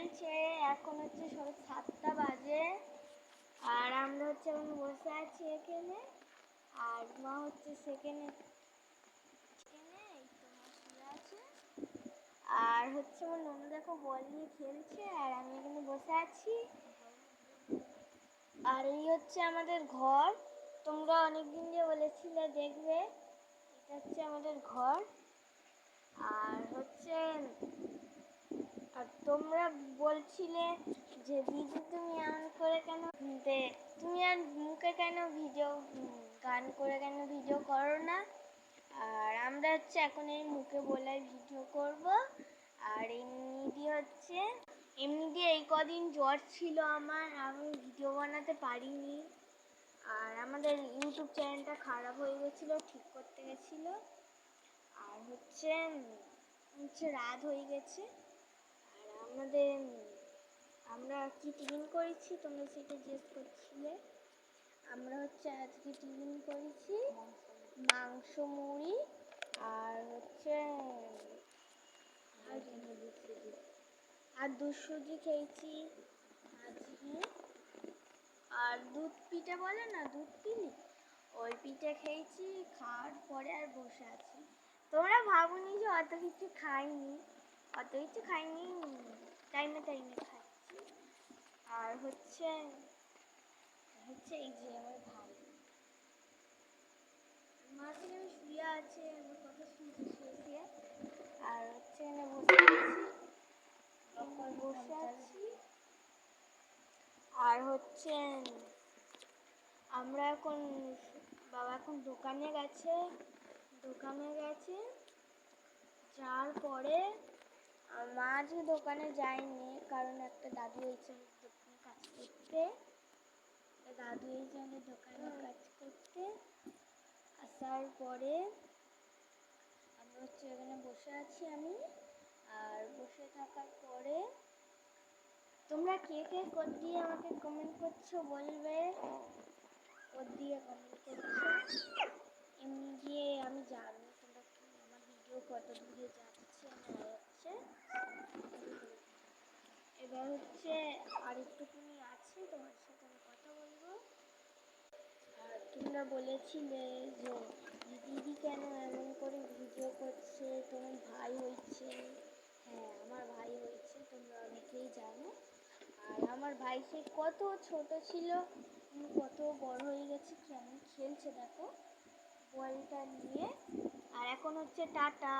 খেলছে। এখন হচ্ছে সবে 7টা বাজে, আর আমরা হচ্ছে এখন বসে আছি এখানে। আর মা হচ্ছে সেখানে এই তো মা শুয়ে আছে। আর হচ্ছে আমার ননু দেখো বল নিয়ে খেলছে, আর আমি এখানে বসে আছি। আর এই হচ্ছে আমাদের ঘর। তোমরা অনেকদিন দিয়ে বলেছিলে দেখবে, এটা হচ্ছে আমাদের ঘর। আর হচ্ছে আর তোমরা বলছিলে যে দিদি তুমি এমন করে কেন, তুমি আর মুখে কেন ভিডিও গান করে কেন ভিডিও করো না। আর আমরা হচ্ছে এখন এই মুখে বলে ভিডিও করব। আর এমনি দিয়ে এই কদিন জ্বর ছিল আমার, আমি ভিডিও বানাতে পারিনি। আর আমাদের ইউটিউব চ্যানেলটা খারাপ হয়ে গেছিলো, ঠিক করতে গেছিলো। আর হচ্ছে রাত হয়ে গেছে। আর আমরা কি টিফিন করেছি তোমরা সেটা জিজ্ঞেস করছিলে। আমরা হচ্ছে আজকে টিফিন করেছি মাংস মুড়ি, আর হচ্ছে আর দুধ সুজি খেয়েছি আজকে। আর দুধ পিঠে বলে না, দুধ পিঠে, ওই পিঠে খেয়েছি। খাওয়ার পরে আর বসে আছি। তোমরা ভাবুনি যে অত কিছু খাইনি, টাইমে খাচ্ছি। আর হচ্ছে এই যে আমার ভাই মা সেখানে শুয়ে আছে, আমার কথা শুনছে শুয়ে। আর হচ্ছে বসে আছি। আর হচ্ছে আমরা এখন বাবা এখন দোকানে গেছে। যাওয়ার পরে মা আজকে দোকানে যায়নি, কারণ একটা দাদু হয়েছে দোকানে কাজ করতে। আসার পরে আমরা হচ্ছে এখানে বসে আছি আমি। আর বসে থাকার পরে তোমরা কে কে কোড দিয়ে আমাকে কমেন্ট করছো বলবে, কোড দিয়ে কমেন্ট করছো। এমনি দিয়ে আমি জানি তোমরা আমার ভিডিও কত দূরে যাচ্ছে না যাচ্ছে। এবার হচ্ছে আর একটুখানি আছে, তোমার সাথে আমি কথা বলবো। আর তোমরা বলেছিলে যে দিদি কেন এমন করে ভিডিও করছে, তোমার ভাই হয়েছে। হ্যাঁ, আমার ভাই হয়েছে, তোমরা অনেকেই জানো। আর আমার ভাই সে কত ছোট ছিল, কত বড় হয়ে গেছে, কেমন খেলছে দেখো বলটা নিয়ে। আর এখন হচ্ছে টাটা।